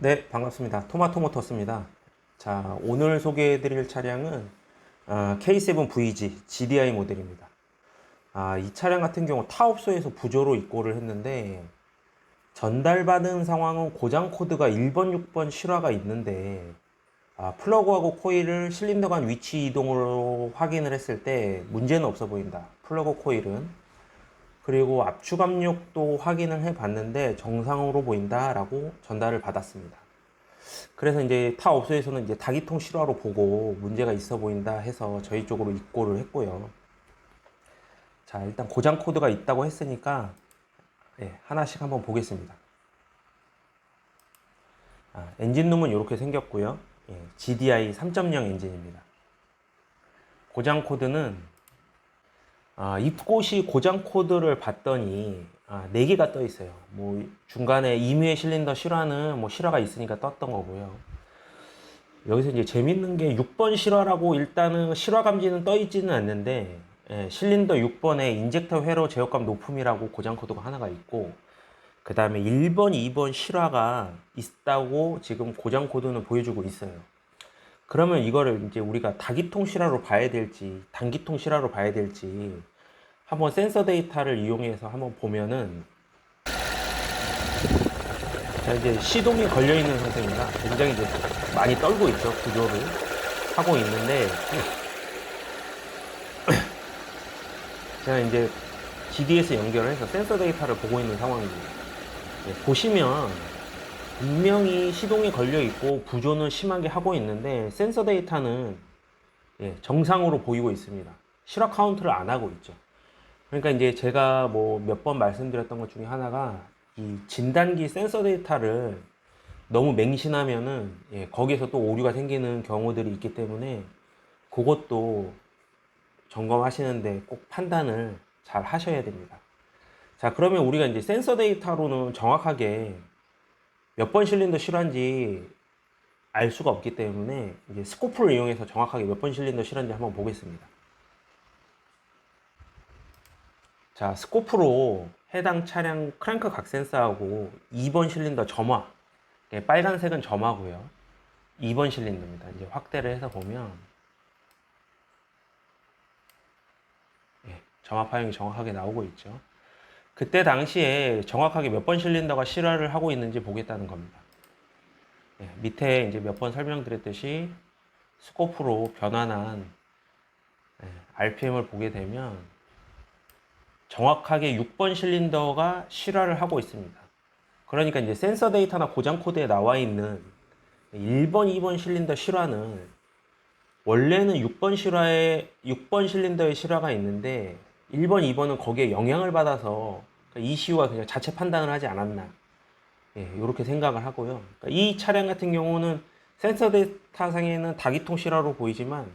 네, 반갑습니다. 토마토모터스입니다. 자, 오늘 소개해드릴 차량은 K7VG GDI 모델입니다. 이 차량 같은 경우 타업소에서 부조로 입고를 했는데 전달받은 상황은 고장 코드가 1번, 6번 실화가 있는데 플러그하고 코일을 실린더 간 위치 이동으로 확인을 했을 때 문제는 없어 보인다. 플러그 코일은. 그리고 압축 압력도 확인을 해 봤는데 정상으로 보인다라고 전달을 받았습니다. 그래서 이제 타 업소에서는 이제 다기통 실화로 보고 문제가 있어 보인다 해서 저희 쪽으로 입고를 했고요. 자, 일단 고장 코드가 있다고 했으니까 하나씩 한번 보겠습니다. 엔진룸은 이렇게 생겼고요. GDI 3.0 엔진입니다. 고장 코드는 입고시 고장 코드를 봤더니 4개가 떠 있어요. 뭐 중간에 임유의 실린더 실화는 뭐 실화가 있으니까 떴던 거고요. 여기서 이제 재밌는 게 6번 실화라고 일단은 실화 감지는 떠 있지는 않는데 실린더 6번에 인젝터 회로 제어값 높음이라고 고장 코드가 하나가 있고 그 다음에 1번, 2번 실화가 있다고 지금 고장 코드는 보여주고 있어요. 그러면 이거를 이제 우리가 다기통 실화로 봐야 될지 단기통 실화로 봐야 될지 한번 센서 데이터를 이용해서 한번 보면은 자 이제 시동이 걸려 있는 상태입니다. 굉장히 이제 많이 떨고 있죠. 구조를 하고 있는데 제가 이제 GDS 연결을 해서 센서 데이터를 보고 있는 상황입니다. 보시면 분명히 시동이 걸려 있고 부조는 심하게 하고 있는데 센서 데이터는 정상으로 보이고 있습니다. 실화 카운트를 안 하고 있죠. 그러니까 이제 제가 뭐 몇 번 말씀드렸던 것 중에 하나가 이 진단기 센서 데이터를 너무 맹신하면은 거기에서 또 오류가 생기는 경우들이 있기 때문에 그것도 점검하시는데 꼭 판단을 잘 하셔야 됩니다. 자, 그러면 우리가 이제 센서 데이터로는 정확하게 몇 번 실린더 실화인지 알 수가 없기 때문에 이제 스코프를 이용해서 정확하게 몇 번 실린더 실화인지 한번 보겠습니다. 자, 스코프로 해당 차량 크랭크 각 센서하고 2번 실린더 점화, 빨간색은 점화고요. 2번 실린더입니다. 이제 확대를 해서 보면 점화 파형이 정확하게 나오고 있죠. 그때 당시에 정확하게 몇 번 실린더가 실화를 하고 있는지 보겠다는 겁니다. 밑에 이제 몇 번 설명드렸듯이 스코프로 변환한 RPM을 보게 되면 정확하게 6번 실린더가 실화를 하고 있습니다. 그러니까 이제 센서 데이터나 고장 코드에 나와 있는 1번, 2번 실린더 실화는 원래는 6번 실린더의 실화가 있는데 1번, 2번은 거기에 영향을 받아서 ECU가 그냥 자체 판단을 하지 않았나 이렇게 생각을 하고요. 그러니까 이 차량 같은 경우는 센서 데이터상에는 다기통 실화로 보이지만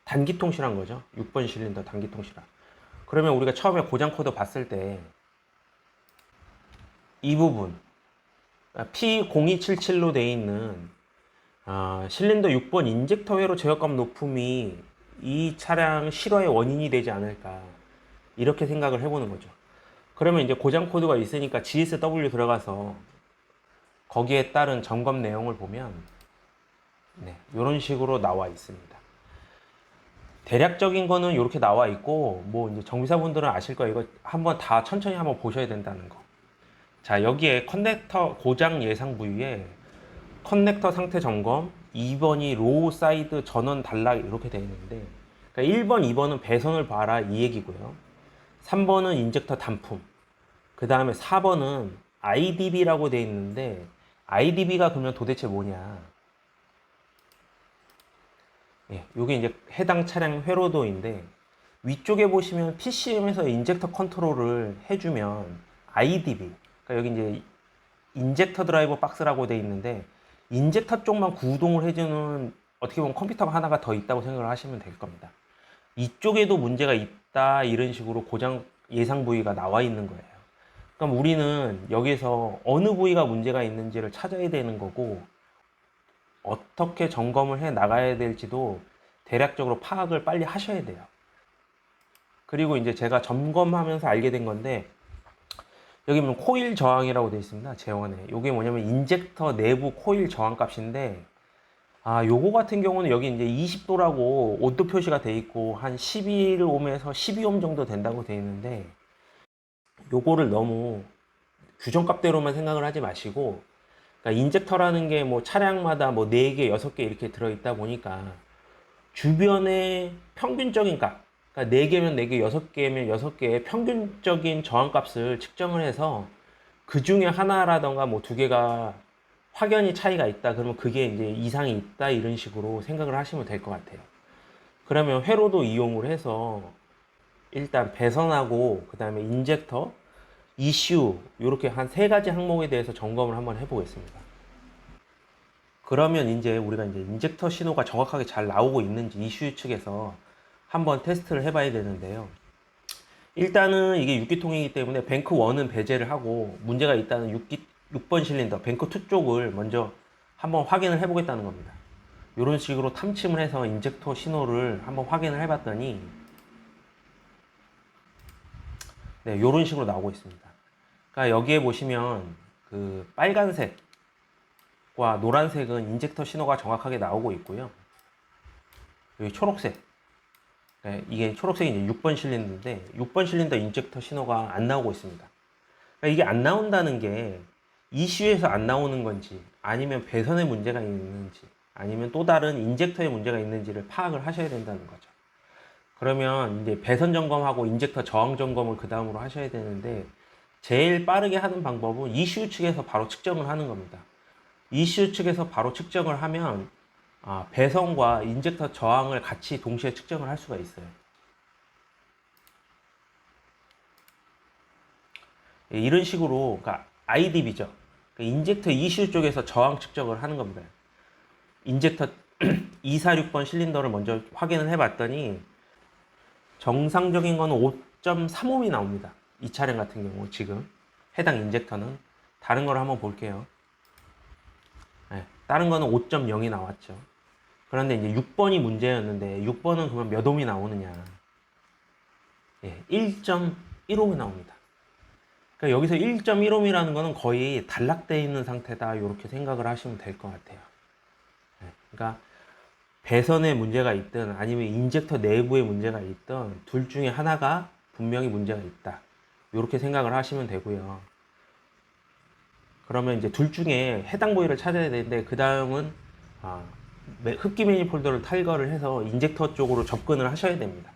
단기통 실화인 거죠. 6번 실린더 단기통 실화. 그러면 우리가 처음에 고장 코드 봤을 때 이 부분 P0277로 되어 있는 실린더 6번 인젝터 회로 제어값 높음이 이 차량 실화의 원인이 되지 않을까 이렇게 생각을 해보는 거죠. 그러면 이제 고장 코드가 있으니까 GSW 들어가서 거기에 따른 점검 내용을 보면 이런 식으로 나와 있습니다. 대략적인 거는 이렇게 나와 있고 뭐 이제 정비사분들은 아실 거예요. 이거 한번 다 천천히 한번 보셔야 된다는 거. 자, 여기에 커넥터 고장 예상 부위에 커넥터 상태 점검, 2번이 로우 사이드 전원 단락 이렇게 되어 있는데 그러니까 1번, 2번은 배선을 봐라 이 얘기고요. 3번은 인젝터 단품, 그 다음에 4번은 IDB라고 되어 있는데 IDB가 그러면 도대체 뭐냐? 이게 이제 해당 차량 회로도인데 위쪽에 보시면 PCM에서 인젝터 컨트롤을 해주면 IDB, 그러니까 여기 이제 인젝터 드라이버 박스라고 되어 있는데 인젝터 쪽만 구동을 해주는 어떻게 보면 컴퓨터가 하나가 더 있다고 생각을 하시면 될 겁니다. 이쪽에도 문제가 있다 이런 식으로 고장 예상 부위가 나와 있는 거예요. 그럼 우리는 여기서 어느 부위가 문제가 있는지를 찾아야 되는 거고 어떻게 점검을 해 나가야 될지도 대략적으로 파악을 빨리 하셔야 돼요. 그리고 이제 제가 점검하면서 알게 된 건데 여기 보면 코일 저항이라고 되어 있습니다. 제원에. 이게 뭐냐면 인젝터 내부 코일 저항 값인데, 요거 같은 경우는 여기 이제 20도라고 온도 표시가 돼 있고 한 11옴에서 12옴 정도 된다고 돼 있는데, 요거를 너무 규정값대로만 생각을 하지 마시고, 그러니까 인젝터라는 게 뭐 차량마다 뭐 4개, 6개 이렇게 들어있다 보니까 주변의 평균적인 값, 그러니까 4개면 4개, 6개면 6개의 평균적인 저항값을 측정을 해서 그 중에 하나라던가 뭐 2개가 확연히 차이가 있다. 그러면 그게 이제 이상이 있다. 이런 식으로 생각을 하시면 될 것 같아요. 그러면 회로도 이용을 해서 일단 배선하고 그 다음에 인젝터, ECU 이렇게 한 3가지 항목에 대해서 점검을 한번 해보겠습니다. 그러면 이제 우리가 이제 인젝터 신호가 정확하게 잘 나오고 있는지 ECU 측에서 한번 테스트를 해봐야 되는데요. 일단은 이게 6기통이기 때문에 뱅크 1은 배제를 하고 문제가 있다는 6번 실린더 뱅크 2 쪽을 먼저 한번 확인을 해보겠다는 겁니다. 이런 식으로 탐침을 해서 인젝터 신호를 한번 확인을 해봤더니 네, 이런 식으로 나오고 있습니다. 그러니까 여기에 보시면 그 빨간색과 노란색은 인젝터 신호가 정확하게 나오고 있고요. 여기 초록색, 네, 이게 초록색이 이제 6번 실린더인데 6번 실린더 인젝터 신호가 안 나오고 있습니다. 그러니까 이게 안 나온다는 게 ECU에서 안 나오는 건지 아니면 배선에 문제가 있는지 아니면 또 다른 인젝터에 문제가 있는지를 파악을 하셔야 된다는 거죠. 그러면 이제 배선 점검하고 인젝터 저항 점검을 그 다음으로 하셔야 되는데 제일 빠르게 하는 방법은 ECU 측에서 바로 측정을 하는 겁니다. ECU 측에서 바로 측정을 하면 배선과 인젝터 저항을 같이 동시에 측정을 할 수가 있어요. 이런 식으로 그러니까 IDB죠. 그러니까 인젝터 ECU 쪽에서 저항 측정을 하는 겁니다. 인젝터 246번 실린더를 먼저 확인을 해봤더니 정상적인 거는 5.35이 나옵니다. 이 차량 같은 경우 지금 해당 인젝터는 다른 걸 한번 볼게요. 네, 다른 거는 5.0이 나왔죠. 그런데 이제 6번이 문제였는데 6번은 그러면 몇 옴이 나오느냐? 1.15옴이 나옵니다. 그러니까 여기서 1.15옴이라는 거는 거의 단락되어 있는 상태다. 이렇게 생각을 하시면 될 것 같아요. 그러니까 배선에 문제가 있든 아니면 인젝터 내부에 문제가 있든 둘 중에 하나가 분명히 문제가 있다. 이렇게 생각을 하시면 되고요. 그러면 이제 둘 중에 해당 부위를 찾아야 되는데 그 다음은 흡기 매니폴더를 탈거를 해서 인젝터 쪽으로 접근을 하셔야 됩니다.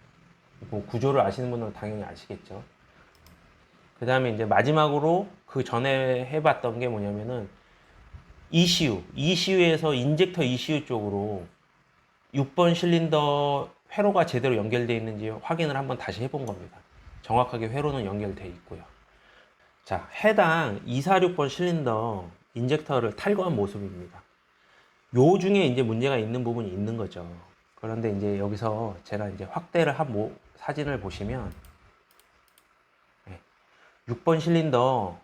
뭐 구조를 아시는 분은 당연히 아시겠죠. 그 다음에 이제 마지막으로 그 전에 해봤던 게 뭐냐면은 ECU에서 인젝터 ECU 쪽으로 6번 실린더 회로가 제대로 연결되어 있는지 확인을 한번 다시 해본 겁니다. 정확하게 회로는 연결되어 있고요. 자, 해당 246번 실린더 인젝터를 탈거한 모습입니다. 요 중에 이제 문제가 있는 부분이 있는 거죠. 그런데 이제 여기서 제가 이제 확대를 한 사진을 보시면 6번 실린더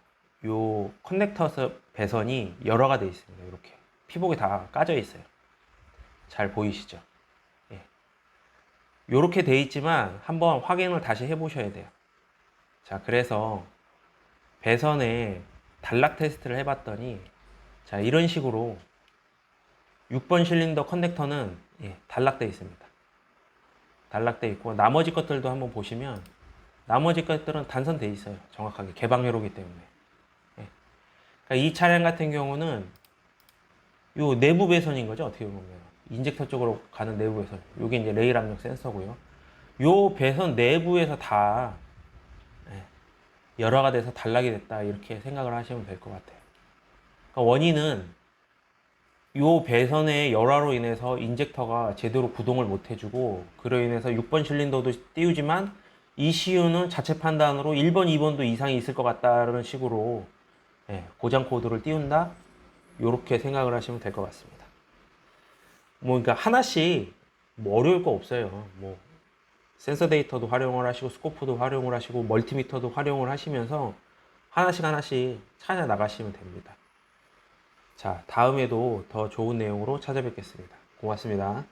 요 커넥터 배선이 열화가 되어 있습니다. 이렇게 피복이 다 까져 있어요. 잘 보이시죠? 이렇게 돼 있지만 한번 확인을 다시 해보셔야 돼요. 자, 그래서 배선에 단락 테스트를 해봤더니 자, 이런 식으로 6번 실린더 커넥터는 단락되어 있습니다. 단락되어 있고 나머지 것들도 한번 보시면 나머지 것들은 단선되어 있어요. 정확하게 개방회로기 때문에. 그러니까 이 차량 같은 경우는 요 내부 배선인 거죠. 어떻게 보면 인젝터 쪽으로 가는 내부 배선. 요게 이제 레일 압력 센서고요. 요 배선 내부에서 다 열화가 돼서 단락이 됐다 이렇게 생각을 하시면 될 것 같아요. 그러니까 원인은 요 배선의 열화로 인해서 인젝터가 제대로 구동을 못 해주고 그로 인해서 6번 실린더도 띄우지만 ECU는 자체 판단으로 1번, 2번도 이상이 있을 것 같다는 식으로 고장 코드를 띄운다 이렇게 생각을 하시면 될 것 같습니다. 뭐 그러니까 하나씩 뭐 어려울 거 없어요. 뭐 센서 데이터도 활용을 하시고 스코프도 활용을 하시고 멀티미터도 활용을 하시면서 하나씩 찾아 나가시면 됩니다. 자, 다음에도 더 좋은 내용으로 찾아뵙겠습니다. 고맙습니다.